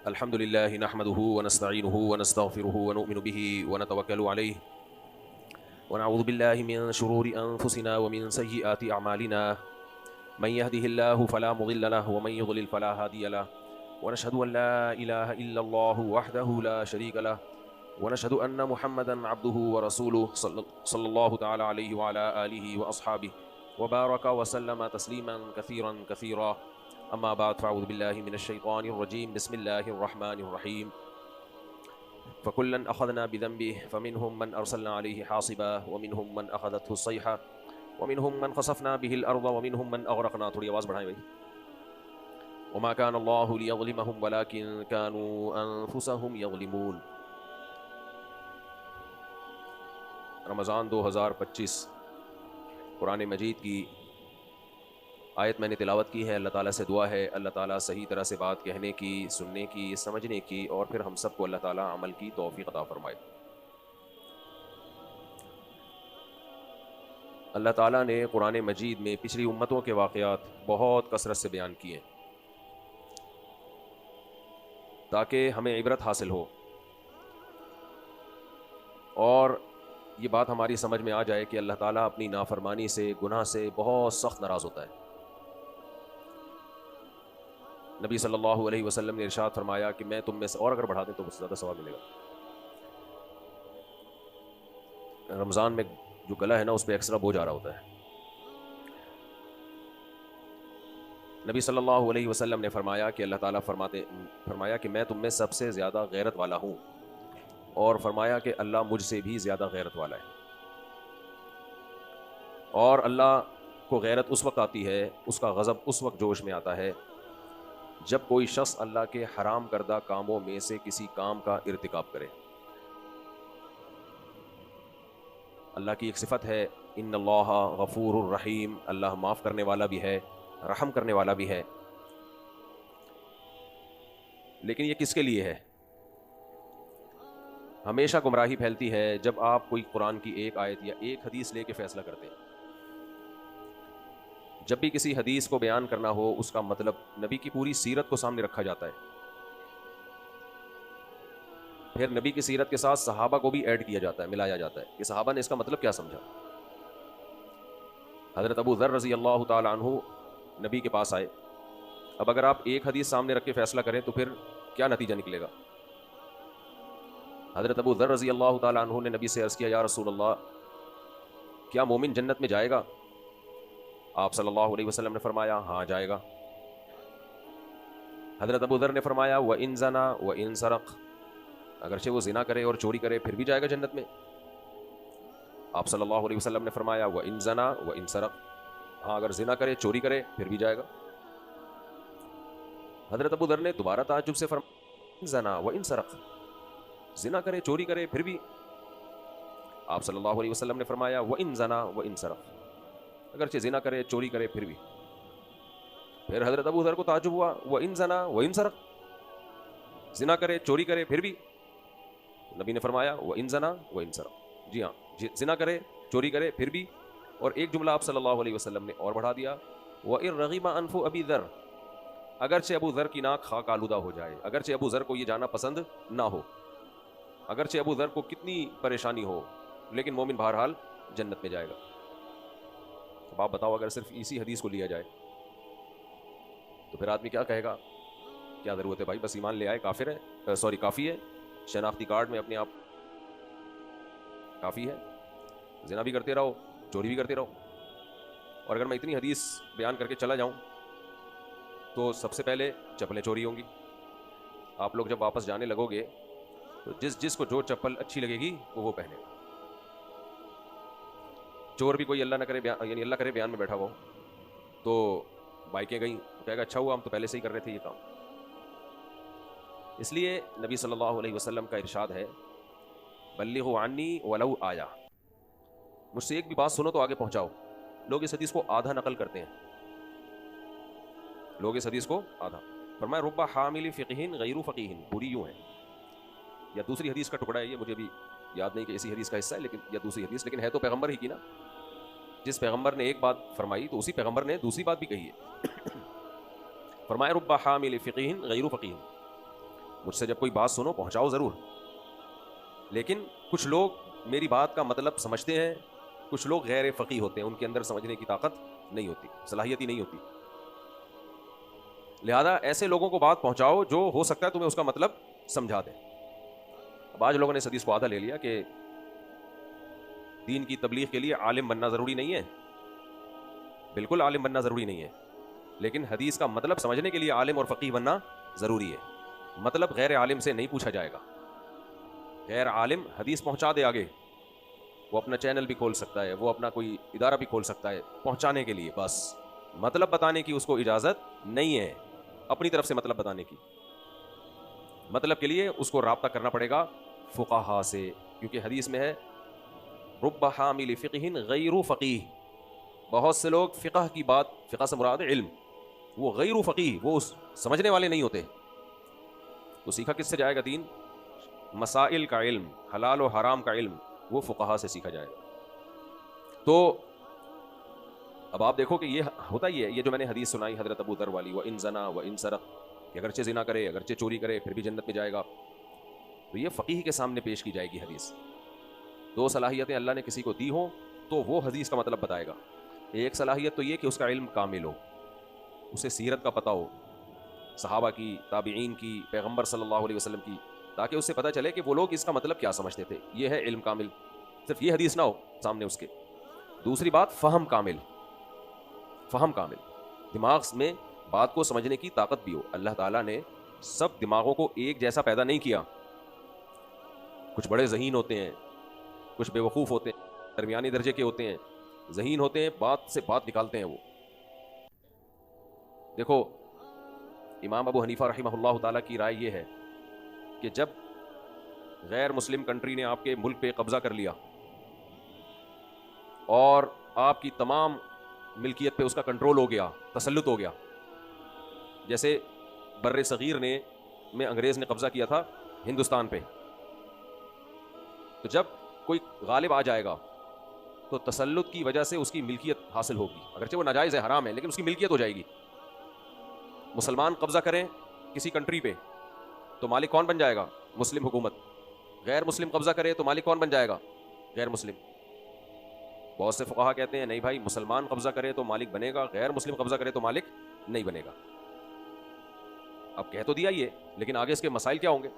अल्हम्दुलिल्लाहि नहमदुहु व नस्तईनुहु व नस्तगफिरुहु व नु'मिनु बिही व नतवक्कलु अलैहि व नऊज़ु बिल्लाहि मिन शुरूरि अनफुसिना व मिन सय्यिआति अमालिना मन यहदिहिल्लाहु फला मुदिल्ल लहु व मन युद्लिल फला हादिय लहु व नशहदु अन ला इलाहा इल्लल्लाहु वहदहु ला शरीक लहु व नशहदु अन्न मुहम्मदन अब्दुहु व रसूलुहु सल्लल्लाहु तआला अलैहि व अला आलिहि व अस्हाबिहि व बारका व सल्लम तस्लीमन कसीरन कसीरा। अम्मा बाद फ़अऊज़ु बिल्लाहि मिनश शैतानिर रजीम बिस्मिल्लाहिर रहमानिर रहीम। फ़कुल्लन अख़ज़ना बिज़ंबिहि फ़मिनहुम मन अरसलना अलैहि हासिबा व मिनहुम मन अख़ज़तहु सय्हा व मिनहुम मन ख़सफ़ना बिहिल अर्ज़ व मिनहुम मन अग़रक़ना। थोड़ी आवाज़ बढ़ाएं भाई। वमा कान अल्लाहु लियज़लिमहुम वलाकिन कानू अनफुसहुम यज़लिमून। रमज़ान 2025 कुरान मजीद की आयत मैंने तिलावत की है। अल्लाह ताला से दुआ है अल्लाह ताला सही तरह से बात कहने की, सुनने की, समझने की और फिर हम सबको अल्लाह ताला अमल की तौफीक अता फरमाए। अल्लाह ताला ने कुरान मजीद में पिछली उम्मतों के वाक़यात बहुत कसरत से बयान किए ताकि हमें इबरत हासिल हो और ये बात हमारी समझ में आ जाए कि अल्लाह ताला अपनी नाफरमानी से, गुनाह से बहुत सख्त नाराज़ होता है। नबी सल्लल्लाहु अलैहि वसल्लम ने इरशाद फरमाया कि मैं तुम में से, और अगर बढ़ा दें तो ज़्यादा सवाब मिलेगा। रमज़ान में जो गला है ना उस पर एक्स्ट्रा बोझ आ रहा होता है। नबी सल्लल्लाहु अलैहि वसल्लम ने फरमाया कि अल्लाह ताला फरमाया कि मैं तुम में सबसे ज़्यादा गैरत वाला हूँ और फरमाया कि अल्लाह मुझसे भी ज़्यादा गैरत वाला है। और अल्लाह को गैरत उस वक्त आती है, उसका गज़ब उस वक्त जोश में आता है जब कोई शख्स अल्लाह के हराम करदा कामों में से किसी काम का इर्तिकाब करे। अल्लाह की एक सिफत है इन्नल्लाह गफूरुर रहीम, अल्लाह माफ़ करने वाला भी है, रहम करने वाला भी है। लेकिन ये किसके लिए है? हमेशा गुमराही फैलती है जब आप कोई कुरान की एक आयत या एक हदीस लेके फैसला करते हैं। जब भी किसी हदीस को बयान करना हो उसका मतलब नबी की पूरी सीरत को सामने रखा जाता है। फिर नबी की सीरत के साथ सहाबा को भी ऐड किया जाता है, मिलाया जाता है कि सहाबा ने इसका मतलब क्या समझा। हज़रत अबू ज़र रज़ी अल्लाह ताला अन्हु नबी के पास आए। अब अगर आप एक हदीस सामने रख के फैसला करें तो फिर क्या नतीजा निकलेगा? हज़रत अबू ज़र रज़ी अल्लाह ताला अन्हु ने नबी से अर्ज़ किया, या रसूल अल्लाह, क्या मोमिन जन्नत में जाएगा? आप सल्लल्लाहु अलैहि वसल्लम ने फरमाया, हाँ जाएगा। हज़रत अबू ज़र ने फरमाया, व इन ज़ना व इन सरक़, अगरचे वो ज़िना करे और चोरी करे फिर भी जाएगा जन्नत में। आप सल्लल्लाहु अलैहि वसल्लम ने फरमाया, व इन ज़ना व इन सरक़, हाँ अगर ज़िना करे, चोरी करे फिर भी जाएगा। हज़रत अबू ज़र ने दोबारा ताज्जुब से फरमाया, ज़ना व इन सरक़, ज़िना करे, चोरी करे फिर भी। आप सल्लल्लाहु अलैहि वसल्लम ने फरमाया, व इन ज़ना व इन सरक़, अगरचे ज़िना करे, चोरी करे फिर भी। फिर हज़रत अबू ज़र को ताज्जुब हुआ, व इन ज़ना व इन सरक़, ज़िना करे, चोरी करे फिर भी। नबी ने फरमाया, व इन ज़ना व इन सरक़, जी हाँ, ज़िना करे, चोरी करे फिर भी। और एक जुमला आप सल्लल्लाहु अलैहि वसल्लम ने और बढ़ा दिया, व इन रग़िमा अनफु अबी ज़र, अगरचे अबू ज़र की नाक खाक आलूदा हो जाए, अगरचे अबू ज़र को ये जाना पसंद ना हो, अगरचे अबू ज़र को कितनी परेशानी हो, लेकिन मोमिन बहरहाल जन्नत में जाएगा। अब आप बताओ, अगर सिर्फ इसी हदीस को लिया जाए तो फिर आदमी क्या कहेगा? क्या ज़रूरत है भाई, बस ईमान ले आए, काफिर है, सॉरी काफ़ी है, शनाख्ती कार्ड में अपने आप काफ़ी है, ज़िना भी करते रहो, चोरी भी करते रहो। और अगर मैं इतनी हदीस बयान करके चला जाऊं तो सबसे पहले चप्पलें चोरी होंगी। आप लोग जब वापस जाने लगोगे तो जिसको जो चप्पल अच्छी लगेगी वो पहनेगा। चोर भी कोई अल्लाह न करे, यानी अल्लाह करे बयान में बैठा हो तो बाइकें गई तो कहेगा अच्छा हुआ हम तो पहले से ही कर रहे थे ये काम। इसलिए नबी सल्लल्लाहु अलैहि वसल्लम का इरशाद है, बल्लिगु अन्नी वलौ आया, मुझसे एक भी बात सुनो तो आगे पहुंचाओ। लोग इस हदीस को आधा नकल करते हैं, लोग इस हदीस को आधा। फरमाया, रुब्बा हामिल फ़िक़हिन गैरु फ़क़ीहिन, पूरी यूँ है, या दूसरी हदीस का टुकड़ा है ये, मुझे भी याद नहीं कि इसी हदीस का हिस्सा है, लेकिन या दूसरी हदीस, लेकिन है तो पैगंबर ही की ना। जिस पैगंबर ने एक बात फरमाई तो उसी पैगंबर ने दूसरी बात भी कही है। फरमाया, रुब्बा हामिल फ़िक़हिन गैरु फ़क़ीहिन, मुझसे जब कोई बात सुनो पहुंचाओ ज़रूर, लेकिन कुछ लोग मेरी बात का मतलब समझते हैं, कुछ लोग गैर फ़क़ीह होते हैं, उनके अंदर समझने की ताकत नहीं होती, सलाहियत ही नहीं होती। लिहाजा ऐसे लोगों को बात पहुंचाओ जो हो सकता है तुम्हें उसका मतलब समझा दें। अब आज लोगों ने इस हदीस को आधा ले लिया कि दीन की तबलीग के लिए आलिम बनना ज़रूरी नहीं है। बिल्कुल आलिम बनना ज़रूरी नहीं है, लेकिन हदीस का मतलब समझने के लिए आलिम और फ़क़ीह बनना ज़रूरी है। मतलब गैर आलिम से नहीं पूछा जाएगा। गैर आलिम हदीस पहुंचा दे आगे, वो अपना चैनल भी खोल सकता है, वो अपना कोई इदारा भी खोल सकता है पहुंचाने के लिए, बस मतलब बताने की उसको इजाज़त नहीं है, अपनी तरफ से मतलब बताने की। मतलब के लिए उसको राब्ता करना पड़ेगा फ़ुक़हा से, क्योंकि हदीस में है रुब्ब हामिल फ़िक़्हिन गैरु फ़क़ीह। बहुत से लोग फ़िक़ह की बात, फ़िक़ह से मुराद है इल्म, वो गैरु फ़क़ीह, वो उस समझने वाले नहीं होते। तो सीखा किससे जाएगा दीन? मसाइल का इल्म, हलाल और हराम का इल्म, वो फ़ुक़हा से सीखा जाएगा। तो अब आप देखो कि ये होता ही है, ये जो मैंने हदीस सुनाई हज़रत अबू दर वाली, व इन ज़ना व इन सरक़, कि अगरचे ज़िना करे, अगरचे चोरी करे, फिर भी जन्नत में जाएगा। तो ये फ़क़ीह के सामने पेश की जाएगी हदीस। दो सलाहियतें अल्लाह ने किसी को दी हों तो वो हदीस का मतलब बताएगा। एक सलाहियत तो ये कि उसका इल्म कामिल हो, उसे सीरत का पता हो, सहाबा की, ताबीईन की, पैगम्बर सल्लल्लाहु अलैहि वसल्लम की, ताकि उससे पता चले कि वो लोग इसका मतलब क्या समझते थे। ये है इल्म कामिल, सिर्फ ये हदीस ना हो सामने उसके। दूसरी बात फ़हम कामिल, फ़हम कामिल, दिमाग में बात को समझने की ताकत भी हो। अल्लाह ताला ने सब दिमागों को एक जैसा पैदा नहीं किया, कुछ बड़े ज़हीन होते हैं, कुछ बेवकूफ़ होते हैं, दरमियानी दर्जे के होते हैं, ज़हीन होते हैं, बात से बात निकालते हैं वो। देखो इमाम अबू हनीफ़ा रहिमहुल्लाह ताला की राय ये है कि जब गैर मुस्लिम कंट्री ने आपके मुल्क पे कब्ज़ा कर लिया और आपकी तमाम मिल्कियत पे उसका कंट्रोल हो गया, तसल्लुत हो गया, जैसे बर्रे सगीर में अंग्रेज़ ने कब्ज़ा किया था हिंदुस्तान पे, तो जब कोई गालिब आ जाएगा तो तसल्लुत की वजह से उसकी मिल्कियत हासिल होगी, अगरचे वो नाजायज़ है, हराम है, लेकिन उसकी मिल्कियत हो जाएगी। मुसलमान कब्ज़ा करें किसी कंट्री पे तो मालिक कौन बन जाएगा? मुस्लिम हुकूमत। गैर मुस्लिम कब्ज़ा करे तो मालिक कौन बन जाएगा? गैर मुस्लिम। बहुत से फुक़हा कहते हैं नहीं भाई, मुसलमान कब्ज़ा करे तो मालिक बनेगा, गैर मुस्लिम कब्ज़ा करे तो मालिक नहीं बनेगा। अब कह तो दिया ये, लेकिन आगे इसके मसाइल क्या होंगे?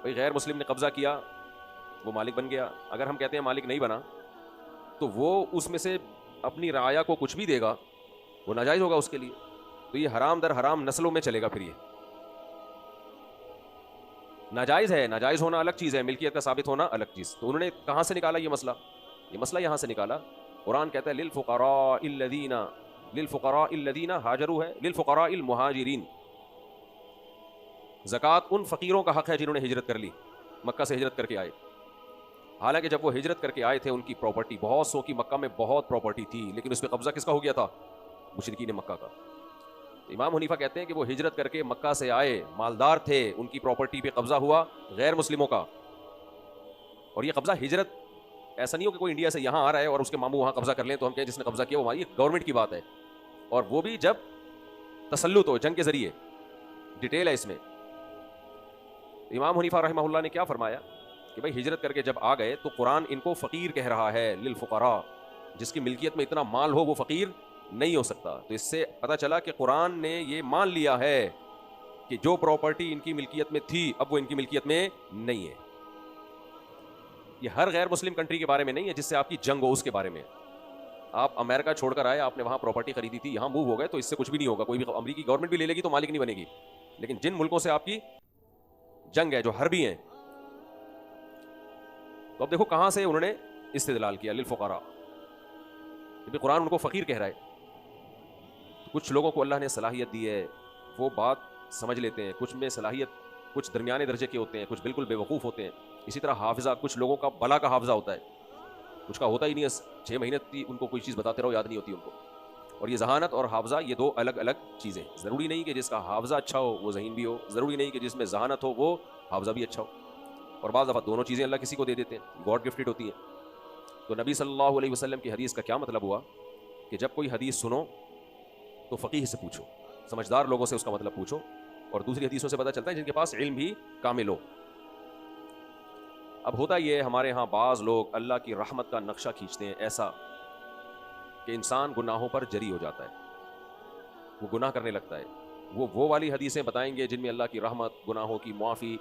भाई गैर मुस्लिम ने कब्ज़ा किया, वो मालिक बन गया, अगर हम कहते हैं मालिक नहीं बना तो वो उसमें से अपनी राया को कुछ भी देगा, वो नाजायज़ होगा उसके लिए। तो ये हराम दर हराम नस्लों में चलेगा। फिर ये नाजायज़ है, नाजायज़ होना अलग चीज़ है, मिल्कियत का साबित होना अलग चीज़। तो उन्होंने कहाँ से निकाला ये मसला? ये मसला यहाँ से निकाला, कुरान कहता है लिलफुक़राइल्लज़ीना हाजरू है, लिलफुक़राइल मुहाजिरीन। ज़कात उन फ़कीरों का हक़ है जिन्होंने हिजरत कर ली, मक्का से हिजरत करके आए। हालांकि जब वो हिजरत करके आए थे उनकी प्रॉपर्टी, बहुत सौ की मक्का में बहुत प्रॉपर्टी थी, लेकिन उस पर कब्ज़ा किसका हो गया था? मुशरिकीन मक्का का। इमाम हनीफा कहते हैं कि वो हिजरत करके मक्का से आए, मालदार थे, उनकी प्रॉपर्टी पे कब्जा हुआ गैर मुस्लिमों का। और ये कब्जा हिजरत ऐसा नहीं हो कि कोई इंडिया से यहाँ आ रहा है और उसके मामू वहाँ कब्जा कर लें तो हम कहें जिसने कब्जा किया वो हमारी, गवर्नमेंट की बात है। और वो भी जब तसल्लुत हो, जंग के जरिए। डिटेल है इसमें। इमाम हनीफा रहमहुल्लाह ने क्या फरमाया कि भाई हिजरत करके जब आ गए तो कुरान इनको फ़कीर कह रहा है, लिल फुकरा, जिसकी मिल्कियत में इतना माल हो वो फ़कीर नहीं हो सकता। तो इससे पता चला कि कुरान ने ये मान लिया है कि जो प्रॉपर्टी इनकी मिल्कियत में थी अब वो इनकी मिल्कियत में नहीं है। ये हर गैर मुस्लिम कंट्री के बारे में नहीं है जिससे आपकी जंग हो, उसके बारे में। आप अमेरिका छोड़कर आए, आपने वहां प्रॉपर्टी खरीदी थी, यहां मूव हो गए तो इससे कुछ भी नहीं होगा, कोई भी अमेरिकी गवर्नमेंट भी ले लेगी तो मालिक नहीं बनेगी। लेकिन जिन मुल्कों से आपकी जंग है, जो हरबी हैं, तो अब देखो कहां से उन्होंने इस्तेदलाल किया, लिल फुकरा, क्योंकि कुरान उनको फकीर कह रहा है। तो कुछ लोगों को अल्लाह ने सलाहियत दी है, वो बात समझ लेते हैं, कुछ में सलाहियत, कुछ दरमियाने दर्जे के होते हैं, कुछ बिल्कुल बेवकूफ़ होते हैं। इसी तरह हाफिज़ा, कुछ लोगों का बला का हाफिज़ा होता है, कुछ का होता ही नहीं है, 6 महीने उनको कोई चीज़ बताते रहो याद नहीं होती उनको। और ये जहानत और हाफिज़ा ये दो अलग अलग चीज़ें। ज़रूरी नहीं कि जिसका हाफिज़ा अच्छा हो वो ज़हीन भी हो, ज़रूरी नहीं कि जिसमें जहानत हो वो हाफिज़ा भी अच्छा हो। और बाज़ दफ़ा दोनों चीज़ें अल्लाह किसी को दे देते हैं, गॉड गिफ्टेड होती हैं। तो नबी सल्लल्लाहु अलैहि वसल्लम की हदीस का क्या मतलब हुआ कि जब कोई हदीस सुनो तो फ़कीह से पूछो, समझदार लोगों से उसका मतलब पूछो, और दूसरी हदीसों से पता चलता है जिनके पास इल्म भी कामिल हो। अब होता ये हमारे यहाँ बाज़ लोग अल्लाह की रहमत का नक्शा खींचते हैं ऐसा कि इंसान गुनाहों पर जरी हो जाता है, वो गुनाह करने लगता है। वो वाली हदीसें बताएंगे जिनमें अल्लाह की रहमत, गुनाहों की मुआफ़ी,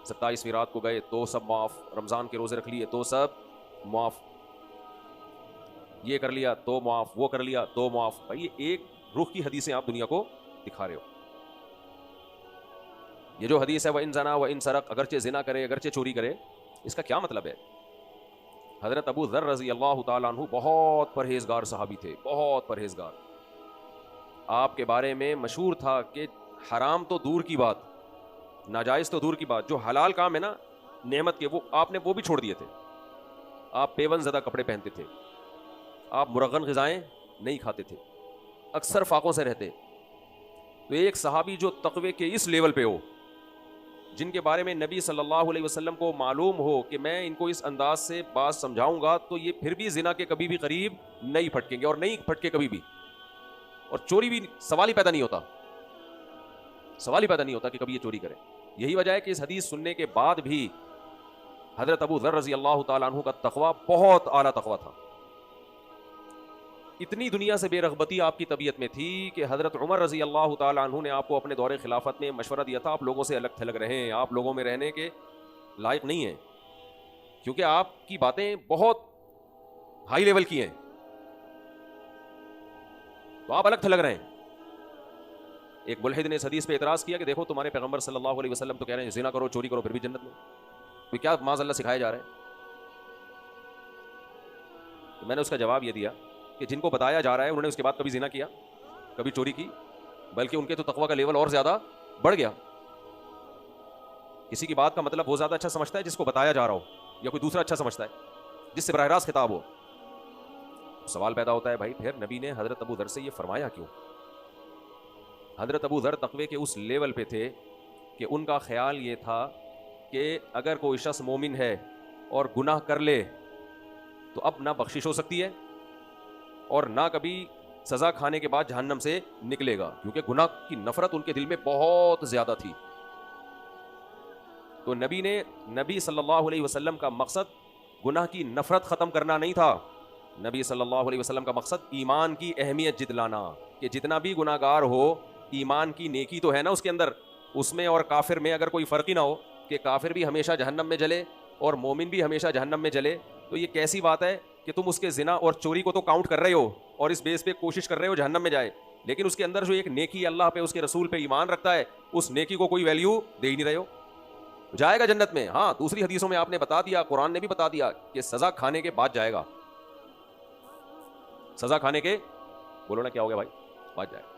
27वीं रात को गए तो सब माफ़, रमज़ान के रोज़े रख लिए तो सब माफ़, ये कर लिया तो माफ़, वो कर लिया तो माफ़। भाई ये एक रुख की हदीसें आप दुनिया को दिखा रहे हो। ये जो हदीस है वह इन जना व इन सरक, अगरचे जिना करे अगरचे चोरी करे, इसका क्या मतलब है? हज़रत अबू ज़र रज़ी अल्लाह ताला अन्हु बहुत परहेज़गार सहाबी थे, बहुत परहेज़गार। आपके बारे में मशहूर था कि हराम तो दूर की बात, नाजायज़ तो दूर की बात, जो हलाल काम है ना नेमत के, वो आपने वो भी छोड़ दिए थे। आप पेवन ज़दा कपड़े पहनते थे, आप मुरगन ग़िज़ाएँ नहीं खाते थे, अक्सर फाकों से रहते। तो एक सहाबी जो तक़वे के इस लेवल पे हो, जिनके बारे में नबी सल्लल्लाहु अलैहि वसल्लम को मालूम हो कि मैं इनको इस अंदाज से बात समझाऊंगा तो ये फिर भी जिना के कभी भी करीब नहीं फटकेंगे, और नहीं फटके कभी भी, और चोरी भी सवाल ही पैदा नहीं होता, सवाल ही पैदा नहीं होता कि कभी ये चोरी करें। यही वजह है कि इस हदीस सुनने के बाद भी हज़रत अबू ज़र रज़ी अल्लाह ताला अन्हु का तक़वा बहुत आला तक़वा था। इतनी दुनिया से बेरग़बती आपकी तबीयत में थी कि हज़रत उमर रज़ी अल्लाह ताला अन्हु ने आपको अपने दौरे खिलाफत में मशवरा दिया था, आप लोगों से अलग थलग रहें, आप लोगों में रहने के लायक नहीं हैं, क्योंकि आपकी बातें बहुत हाई लेवल की हैं, तो आप अलग थलग रहें। एक मुल्हिद ने इस हदीस पे एतराज़ किया कि देखो तुम्हारे पैगंबर सल्लल्लाहु अलैहि वसल्लम तो कह रहे हैं ज़िना करो चोरी करो फिर भी जन्नत में, तो क्या माज़अल्लाह सिखाया जा रहा है? तो मैंने उसका जवाब ये दिया कि जिनको बताया जा रहा है उन्होंने उसके बाद कभी ज़िना किया, कभी चोरी की, बल्कि उनके तो तक़वा का लेवल और ज़्यादा बढ़ गया। किसी की बात का मतलब वो ज़्यादा अच्छा समझता है जिसको बताया जा रहा हो, या कोई दूसरा अच्छा समझता है जिससे बराह रास्त खिताब हो। सवाल पैदा होता है भाई फिर नबी ने हज़रत अबू ज़र से ये फरमाया क्यों? हज़रत अबू ज़र तक़वे के उस लेवल पे थे कि उनका ख्याल ये था कि अगर कोई शख्स मोमिन है और गुनाह कर ले तो अब ना बख्शिश हो सकती है और ना कभी सज़ा खाने के बाद जहन्नम से निकलेगा, क्योंकि गुनाह की नफरत उनके दिल में बहुत ज़्यादा थी। तो नबी सल्लल्लाहु अलैहि वसल्लम का मकसद गुनाह की नफरत ख़त्म करना नहीं था। नबी सल्लल्लाहु अलैहि वसल्लम का मकसद ईमान की अहमियत जितलाना, कि जितना भी गुनाहगार हो ईमान की नेकी तो है ना उसके अंदर, उसमें और काफिर में अगर कोई फ़र्क ही ना हो कि काफिर भी हमेशा जहन्नम में जले और मोमिन भी हमेशा जहन्नम में जले, तो ये कैसी बात है कि तुम उसके जिना और चोरी को तो काउंट कर रहे हो और इस बेस पे कोशिश कर रहे हो जहन्नम में जाए, लेकिन उसके अंदर जो एक नेकी अल्लाह पे उसके रसूल पे ईमान रखता है उस नेकी को कोई वैल्यू दे ही नहीं रहे हो, जाएगा जन्नत में। हाँ, दूसरी हदीसों में आपने बता दिया, कुरान ने भी बता दिया कि सजा खाने के बाद जाएगा, सजा खाने के, बोलो ना क्या हो गया भाई, बाद जाएगा।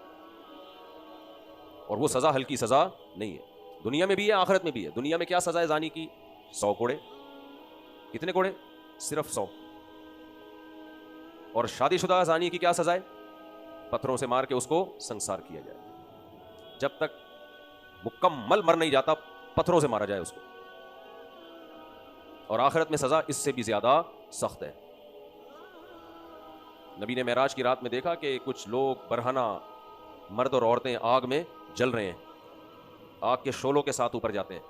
और वो सजा हल्की सजा नहीं है, दुनिया में भी है आखिरत में भी है। दुनिया में क्या सजा है जानी की? 100 कोड़े। कितने कोड़े? सिर्फ 100। और शादीशुदा जानी की क्या सजा है? पत्थरों से मार के उसको संसार किया जाए, जब तक मुकम्मल मर नहीं जाता पत्थरों से मारा जाए उसको। और आखिरत में सजा इससे भी ज्यादा सख्त है। नबी ने मेराज की रात में देखा कि कुछ लोग बरहना मर्द और औरतें आग में जल रहे हैं, आग के शोलों के साथ ऊपर जाते हैं।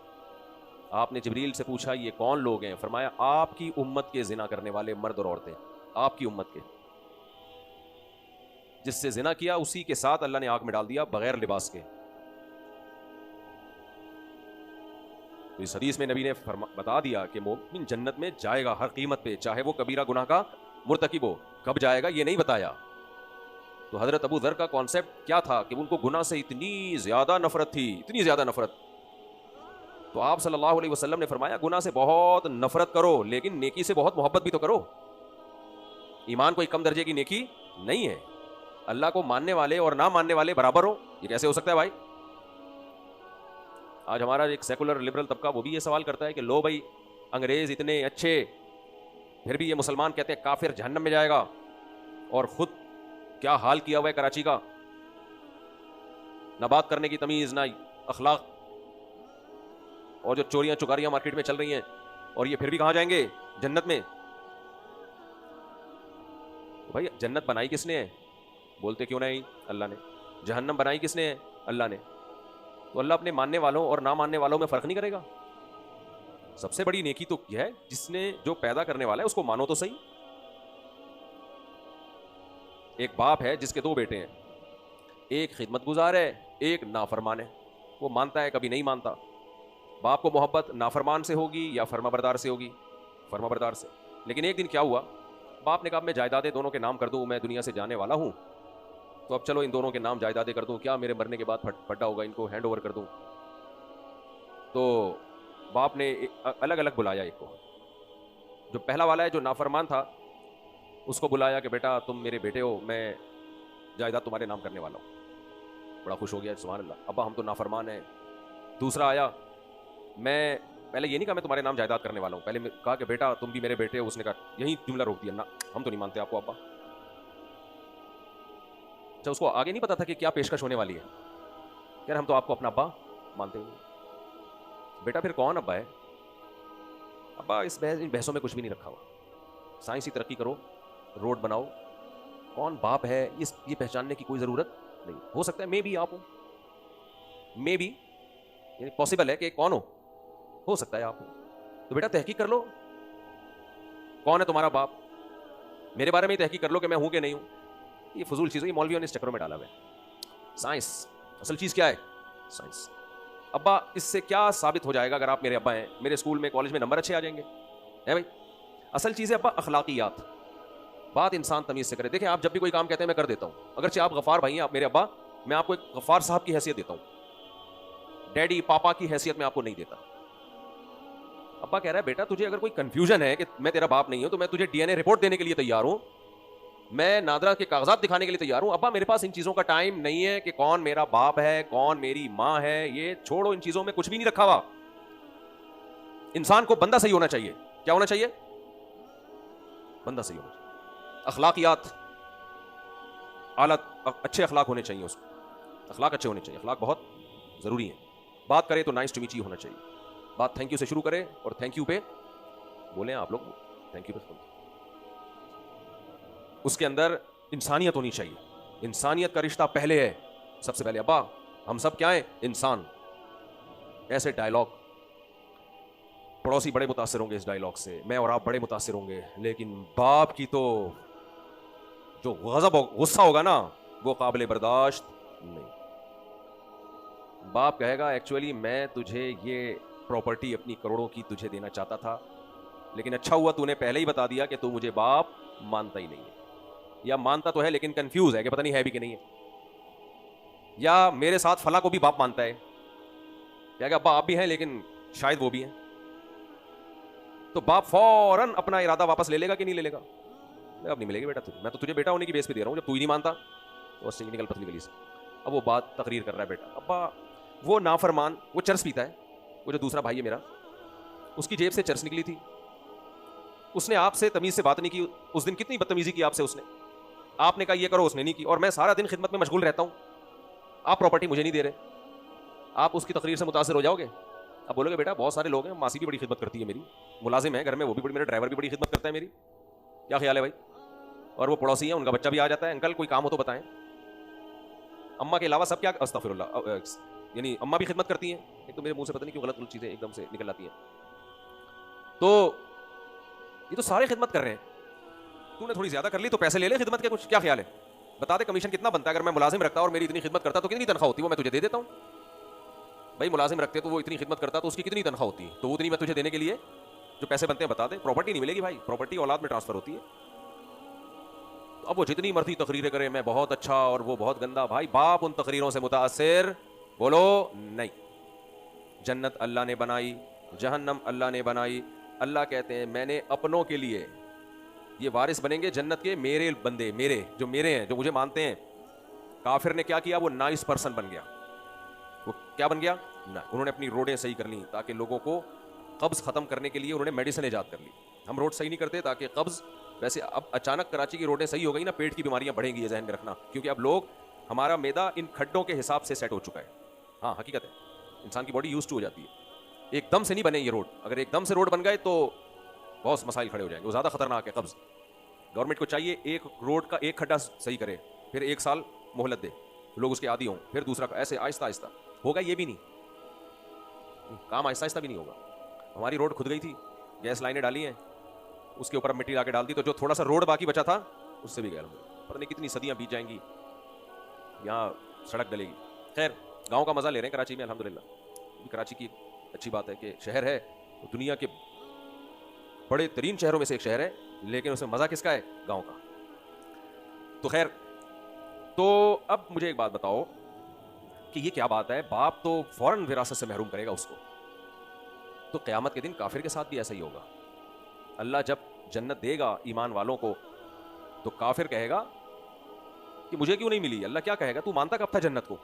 आपने जिब्रील से पूछा ये कौन लोग हैं? फरमाया आपकी उम्मत के जिना करने वाले मर्द और औरतें, आपकी उम्मत के। जिससे जिना किया उसी के साथ अल्लाह ने आग में डाल दिया बगैर लिबास के। तो इस हदीस में नबी ने बता दिया कि मोमिन जन्नत में जाएगा हर कीमत पे, चाहे वो कबीरा गुनाह का मुर्तकिब हो। कब जाएगा ये नहीं बताया। तो हजरत अबू ज़र का कॉन्सेप्ट क्या था कि उनको गुनाह से इतनी ज्यादा नफरत थी, इतनी ज्यादा नफरत। तो आप सल्लल्लाहु अलैहि वसल्लम ने फरमाया गुनाह से बहुत नफरत करो लेकिन नेकी से बहुत मोहब्बत भी तो करो। ईमान कोई कम दर्जे की नेकी नहीं है। अल्लाह को मानने वाले और ना मानने वाले बराबर हो, ये कैसे हो सकता है भाई? आज हमारा एक सेकुलर लिबरल तबका वो भी ये सवाल करता है कि लो भाई अंग्रेज इतने अच्छे, फिर भी ये मुसलमान कहते हैं काफिर जहन्नम में जाएगा, और खुद क्या हाल किया हुआ है कराची का, ना बात करने की तमीज ना अखलाक, और जो चोरियां चुकारियां मार्केट में चल रही हैं, और ये फिर भी कहां जाएंगे? जन्नत में। तो भाई जन्नत बनाई किसने है? बोलते क्यों नहीं? अल्लाह ने। जहन्नम बनाई किसने है? अल्लाह ने। तो अल्लाह अपने मानने वालों और ना मानने वालों में फ़र्क नहीं करेगा? सबसे बड़ी नेकी तो यह है जिसने जो पैदा करने वाला है उसको मानो तो सही। एक बाप है जिसके 2 बेटे हैं, एक खिदमतगुजार है, एक नाफरमान है। वो मानता है, कभी नहीं मानता। बाप को मोहब्बत नाफरमान से होगी या फर्माबरदार से होगी? फर्माबरदार से। लेकिन एक दिन क्या हुआ, बाप ने कहा मैं जायदादें दोनों के नाम कर दूं, मैं दुनिया से जाने वाला हूं, तो अब चलो इन दोनों के नाम जायदादें कर दूं, क्या मेरे मरने के बाद फटा होगा, इनको हैंड ओवर कर दूं। तो बाप ने अलग अलग बुलाया एक को। जो पहला वाला है जो नाफरमान था उसको बुलाया कि बेटा तुम मेरे बेटे हो, मैं जायदाद तुम्हारे नाम करने वाला हूँ। बड़ा खुश हो गया, सुभान अल्लाह, अब्बा हम तो नाफरमान हैं। दूसरा आया, मैं पहले ये नहीं कहा मैं तुम्हारे नाम जायदाद करने वाला हूँ, पहले कहा कि बेटा तुम भी मेरे बेटे हो। उसने कहा, यही जुमला रोक दिया, ना हम तो नहीं मानते आपको अब्बा। अच्छा, उसको आगे नहीं पता था कि क्या पेशकश होने वाली है। कह रहे हम तो आपको अपना अब्बा मानते हैं। बेटा फिर कौन अब्बा है? अब्बा इन बहसों में कुछ भी नहीं रखा हुआ, साइंसी तरक्की करो, रोड बनाओ, कौन बाप है ये पहचानने की कोई ज़रूरत नहीं। हो सकता है मे बी आप हो, मे बी यानी पॉसिबल है कि कौन हो सकता है आप हो। तो बेटा तहकीक कर लो, कौन है तुम्हारा बाप, मेरे बारे में ही तहकीक कर लो कि मैं हूं कि नहीं हूं। ये फजूल चीज़ है, ये मौलवियों ने इस चक्करों में डाला हुआ है। साइंस, असल चीज़ क्या है? साइंस। अब्बा इससे क्या साबित हो जाएगा अगर आप मेरे अब्बा हैं? मेरे स्कूल में कॉलेज में नंबर अच्छे आ जाएंगे, है भाई? असल चीज़ है अब्बा अखलाकियात। बात इंसान तमीज़ से करे। देखें, आप जब भी कोई काम कहते हैं मैं कर देता हूं, अगरचे आप गफ़ार भाई हैं, आप मेरे अब्बा, मैं आपको एक गफ़ार साहब की हैसियत देता हूं, डैडी पापा की हैसियत में आपको नहीं देता। अब्बा कह रहा है बेटा तुझे अगर कोई कंफ्यूजन है कि मैं तेरा बाप नहीं हूं, तो मैं तुझे डीएनए रिपोर्ट देने के लिए तैयार हूं, मैं नादरा के कागजात दिखाने के लिए तैयार हूं। अब्बा मेरे पास इन चीजों का टाइम नहीं है कि कौन मेरा बाप है, कौन मेरी मां है, ये छोड़ो, इन चीजों में कुछ भी नहीं रखा हुआ। इंसान को बंदा सही होना चाहिए। क्या होना चाहिए? बंदा सही होना चाहिए। अखलाकियात, आलत, अच्छे अखलाक होने चाहिए, उसको अखलाक अच्छे होने चाहिए, अखलाक बहुत जरूरी है। बात करे तो नाइस टू मीट यू होना चाहिए, बात थैंक यू से शुरू करें और थैंक यू पे बोले आप लोग, थैंक यू पे। उसके अंदर इंसानियत होनी चाहिए, इंसानियत का रिश्ता पहले है, सबसे पहले। अब्बा हम सब क्या है? इंसान। ऐसे डायलॉग, पड़ोसी बड़े मुतासिर होंगे इस डायलॉग से, मैं और आप बड़े मुतासिर होंगे, लेकिन बाप की तो जो गज़ब गुस्सा होगा ना, वो काबिल बर्दाश्त नहीं। बाप कहेगा एक्चुअली मैं तुझे ये प्रॉपर्टी अपनी करोड़ों की तुझे देना चाहता था, लेकिन अच्छा हुआ तूने पहले ही बता दिया कि तू मुझे बाप मानता ही नहीं है, या मानता तो है लेकिन कंफ्यूज है कि पता नहीं है भी कि नहीं है, या मेरे साथ फला को भी बाप मानता है, क्या अब्बा आप भी हैं लेकिन शायद वो भी हैं। तो बाप फौरन अपना इरादा वापस ले लेगा कि नहीं ले लेगा? अब नहीं मिलेगी बेटा तुझे, मैं तो तुझे बेटा होने की बेस पे दे रहा हूं, जब तू ही नहीं मानता तो उससे निकल पतली गली से। अब वो बात तकरीर कर रहा है, बेटा अब्बा वो नाफरमान, वो चरस पीता है, वो जो दूसरा भाई है मेरा, उसकी जेब से चरस निकली थी, उसने आपसे तमीज से बात नहीं की, उस दिन कितनी बदतमीजी की आपसे उसने, आपने कहा ये करो, उसने नहीं की, और मैं सारा दिन खिदमत में मशगूल रहता हूं, आप प्रॉपर्टी मुझे नहीं दे रहे, आप उसकी तकरीर से मुतासिर हो जाओगे। अब बोलोगे बेटा बहुत सारे लोग हैं, मासी भी बड़ी खिदमत करती है मेरी, मुलाजिम है घर में, वो भी बड़ी, मेरा ड्राइवर भी बड़ी खिदमत करता है मेरी, क्या ख्याल है भाई? और वो पड़ोसी है, उनका बच्चा भी आ जाता है, अंकल कोई काम हो तो बताएं। अम्मा के अलावा सब क्या, अस्तगफिरुल्लाह, यानी अम्मा भी खिदमत करती हैं। एक तो मेरे मुंह से पता नहीं क्यों गलत गलत चीजें एकदम से निकल आती हैं। तो ये तो सारे खिदमत कर रहे हैं, तूने थोड़ी ज्यादा कर ली तो पैसे ले ले खिदमत के, कुछ क्या ख्याल है? बता दे कमीशन कितना बनता है? अगर मैं मुलाजिम रखता और मेरी इतनी खिदमत करता तो कितनी तनख्वाह होती? वो मैं तुझे दे देता हूं भाई। मुलाजिम रखते तो वो इतनी खिदमत करता तो उसकी कितनी तनख्वाह होती, तो वो इतनी मैं तुझे देने के लिए जो पैसे बनते हैं बता दे। प्रॉपर्टी नहीं मिलेगी भाई, प्रॉपर्टी औलाद में ट्रांसफर होती है। तो अब वो जितनी मर्जी तकरीरें करे, मैं बहुत अच्छा और वो बहुत गंदा, भाई बाप उन तकरीरों से मुतासिर बोलो नहीं। जन्नत अल्लाह ने बनाई, जहन्नम अल्लाह ने बनाई। अल्लाह कहते हैं मैंने अपनों के लिए ये वारिस बनेंगे जन्नत के, मेरे बंदे, मेरे जो मेरे हैं, जो मुझे मानते हैं। काफिर ने क्या किया? वो नाइस पर्सन बन गया। वो क्या बन गया? ना, उन्होंने अपनी रोडें सही कर ली ताकि लोगों को कब्ज खत्म करने के लिए उन्होंने मेडिसिन ईजाद कर ली। हम रोड सही नहीं करते ताकि कब्ज, वैसे अब अचानक कराची की रोडें सही हो गई ना, पेट की बीमारियां बढ़ेंगी, ये जहन में रखना, क्योंकि अब लोग, हमारा मैदा इन खड्डों के हिसाब से सेट हो चुका है। हाँ हकीकत है, इंसान की बॉडी यूज टू हो जाती है। एकदम से नहीं बने ये रोड, अगर एकदम से रोड बन गए तो बहुत मसाइल खड़े हो जाएंगे, वो ज़्यादा खतरनाक है कब्ज। गवर्नमेंट को चाहिए एक रोड का एक खड्डा सही करे, फिर 1 साल मोहलत दे, लोग उसके आदी हों, फिर दूसरा, ऐसे आहिस्ता आहिस्ता होगा। ये भी नहीं, काम आहिस्ता आहिस्ता भी नहीं होगा। हमारी रोड खुद गई थी, गैस लाइनें डाली हैं, उसके ऊपर मिट्टी लाके डाल दी, तो जो थोड़ा सा रोड बाकी बचा था उससे भी गया। पता नहीं कितनी सदियां बीत जाएंगी, यहाँ सड़क डलेगी। खैर, गांव का मजा ले रहे हैं कराची में, अल्हम्दुलिल्लाह। कराची की अच्छी बात है कि शहर है तो दुनिया के बड़े तरीन शहरों में से एक शहर है, लेकिन उसमें मजा किसका है? गांव का। तो खैर, तो अब मुझे एक बात बताओ कि ये क्या बात है, बाप तो फौरन विरासत से महरूम करेगा उसको, तो क़यामत के दिन काफिर के साथ भी ऐसा ही होगा। अल्लाह जब जन्नत देगा ईमान वालों को, तो काफिर कहेगा कि मुझे क्यों नहीं मिली? अल्लाह क्या कहेगा, तू मानता कब था जन्नत को?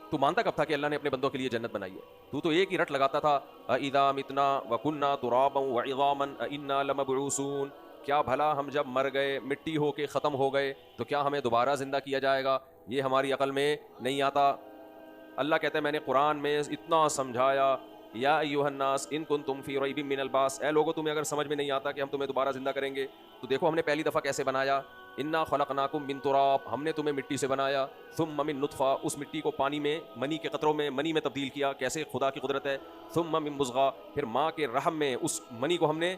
तू मानता कब था कि अल्लाह ने अपने बंदों के लिए जन्नत बनाई है? तू तो एक ही रट लगाता था, अइज़ा मितना व कुन्ना तुराबन व इज़ामन अइन्ना लमबऊसून। क्या भला हम जब मर गए, मिट्टी होके ख़त्म हो गए, तो क्या हमें दोबारा ज़िंदा किया जाएगा? ये हमारी अकल में नहीं आता। अल्लाह कहते हैं मैंने कुरान में इतना समझाया, या अय्युहन्नास इन कुंतुम फी रैबिम मिनल बास, ऐ लोगो तुम्हें अगर समझ में नहीं आता कि हम तुम्हें दोबारा जिंदा करेंगे, तो देखो हमने पहली दफ़ा कैसे बनाया। इन्ना खलकनाकुम मिन तुराब, हमने तुम्हें मिट्टी से बनाया, सुम्मा मिन नुत्फा, उस मिट्टी को पानी में, मनी के कतरों में, मनी में तब्दील किया। कैसे? खुदा की कुदरत है। सुम्मा मिन मुज़गा, फिर माँ के रहम में उस मनी को हमने,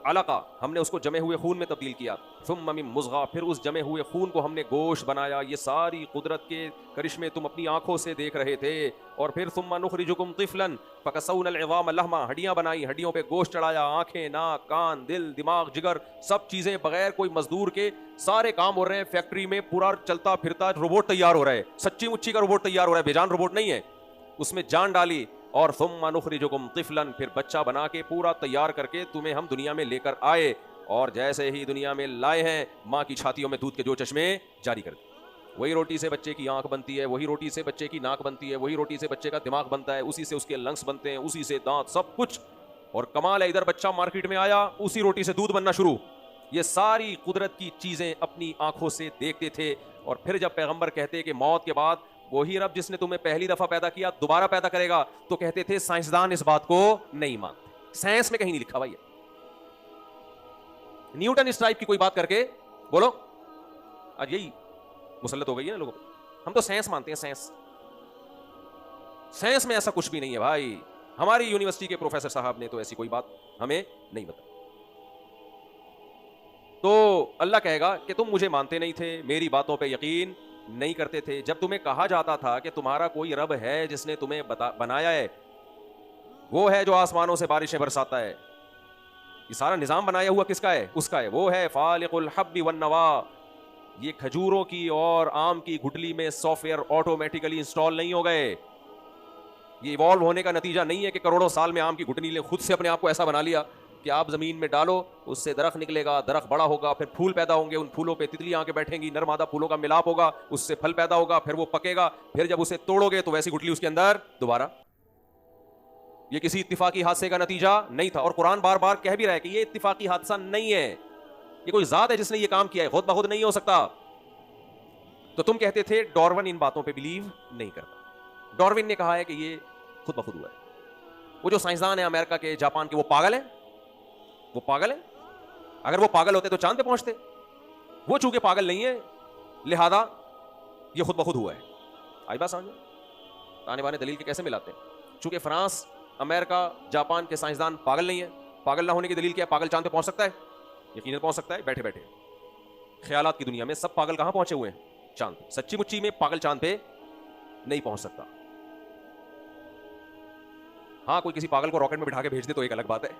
अलका, हमने उसको जमे हुए खून में तब्दील किया। सुम्मा मिन मुज़गा, फिर उस जमे हुए खून को हमने गोश्त बनाया। ये सारी कुदरत के करिश्मे तुम अपनी आंखों से देख रहे थे। और फिर सुम्मा नुखरिजुकुम तिफ़लन फकसौनल इज़ाम लहमा, हड्डियां बनाई, हड्डियों पे गोश्त चढ़ाया, आंखें, नाक, कान, दिल, दिमाग, जिगर, सब चीजें बगैर कोई मजदूर के सारे काम हो रहे हैं। फैक्ट्री में पूरा चलता फिरता रोबोट तैयार हो रहा है, सच्ची मुच्ची का रोबोट तैयार हो रहा है, बेजान रोबोट नहीं है, उसमें जान डाली। और सुम्मा नुखरिजुकुम तिफ़लन, फिर बच्चा बना के पूरा तैयार करके तुम्हें हम दुनिया में लेकर आए। और जैसे ही दुनिया में लाए हैं, माँ की छातियों में दूध के जो चश्मे जारी कर दिए। वही रोटी से बच्चे की आंख बनती है, वही रोटी से बच्चे की नाक बनती है, वही रोटी से बच्चे का दिमाग बनता है, उसी से उसके लंग्स बनते हैं, उसी से दांत, सब कुछ। और कमाल है, इधर बच्चा मार्केट में आया, उसी रोटी से दूध बनना शुरू। ये सारी कुदरत की चीजें अपनी आंखों से देखते थे। और फिर जब पैगंबर कहते कि मौत के बाद वही रब जिसने तुम्हें पहली दफा पैदा किया दोबारा पैदा करेगा, तो कहते थे साइंसदान इस बात को नहीं मानते। साइंस में कहीं नहीं लिखा भाई। न्यूटन इस टाइप की कोई बात करके बोलो, आज यही मुसल्लत हो गई है ना लोगों को। हम तो साइंस मानते हैं, साइंस। साइंस में ऐसा कुछ भी नहीं है भाई। हमारी यूनिवर्सिटी के प्रोफेसर साहब ने तो ऐसी कोई बात हमें नहीं बताई। तो अल्लाह कहेगा कि तुम मुझे मानते नहीं थे, मेरी बातों पे यकीन नहीं करते थे। जब तुम्हें कहा जाता था कि तुम्हारा कोई रब है जिसने तुम्हें बनाया है, वो है जो आसमानों से बारिशें बरसाता है, ये सारा निजाम बनाया हुआ किसका है? उसका है। वो है फालिकुल हब्बि वन नवा। ये खजूरों की और आम की गुठली में सॉफ्टवेयर ऑटोमेटिकली इंस्टॉल नहीं हो गए। ये इवॉल्व होने का नतीजा नहीं है कि करोड़ों साल में आम की गुठली ने खुद से अपने आप को ऐसा बना लिया कि आप जमीन में डालो, उससे दरख्त निकलेगा, दरख्त बड़ा होगा, फिर फूल पैदा होंगे, उन फूलों पे तितलियां आके बैठेंगी, नर मादा फूलों का मिलाप होगा, उससे फल पैदा होगा, फिर वो पकेगा, फिर जब उसे तोड़ोगे तो वैसी गुठली उसके अंदर दोबारा। ये किसी इत्तिफाकी हादसे का नतीजा नहीं था। और कुरान बार बार कह भी रहा है कि ये इत्तिफाकी हादसा नहीं है, ये कोई जात है जिसने ये काम किया है, खुद ब खुद नहीं हो सकता। तो तुम कहते थे डार्विन इन बातों पे बिलीव नहीं करता। डार्विन ने कहा है कि ये खुद ब खुद हुआ है। वो जो साइंसदान है अमेरिका के, जापान के, वो पागल है, वो पागल है। अगर वो पागल होते तो चांद पे पहुंचते। वो चूंकि पागल नहीं है, लिहाजा ये खुद ब खुद हुआ है। आई बात समझ? ताने बाने दलील के कैसे मिलाते हैं? चूंकि फ्रांस, अमेरिका, जापान के साइंसदान पागल नहीं है, पागल ना होने की दलील क्या है? पागल चांद पे पहुंच सकता है, यकीनन पहुंच सकता है, बैठे बैठे। ख्यालात की दुनिया में सब पागल कहां पहुंचे हुए हैं? चांद। सच्ची मुच्ची में पागल चांद पे नहीं पहुंच सकता। हां, कोई किसी पागल को रॉकेट में बिठा के भेज दे तो एक अलग बात है,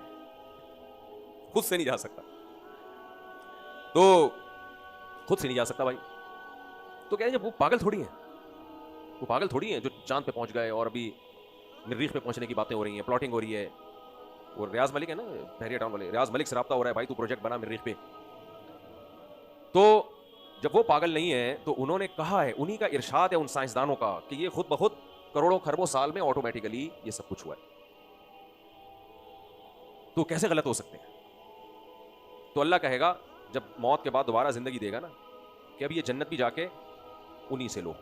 खुद से नहीं जा सकता। तो खुद से नहीं जा सकता भाई। तो कह रहे वो पागल थोड़ी है, वो पागल थोड़ी है जो चांद पे पहुंच गए और अभी मरीख पे पहुंचने की बातें हो रही हैं, प्लॉटिंग हो रही है। वो रियाज मलिक है ना, बहरिया टाउन वाले, रियाज मलिक से राब्ता हो रहा है, भाई तू प्रोजेक्ट बना मरीख पे। तो जब वो पागल नहीं है तो उन्होंने कहा है, उन्हीं का इरशाद है उन साइंसदानों का, कि ये खुद ब खुद करोड़ों खरबों साल में ऑटोमेटिकली ये सब कुछ हुआ है। तो कैसे गलत हो सकते हैं? तो अल्लाह कहेगा जब मौत के बाद दोबारा जिंदगी देगा ना, कि अब ये जन्नत भी जाके उन्हीं से लो।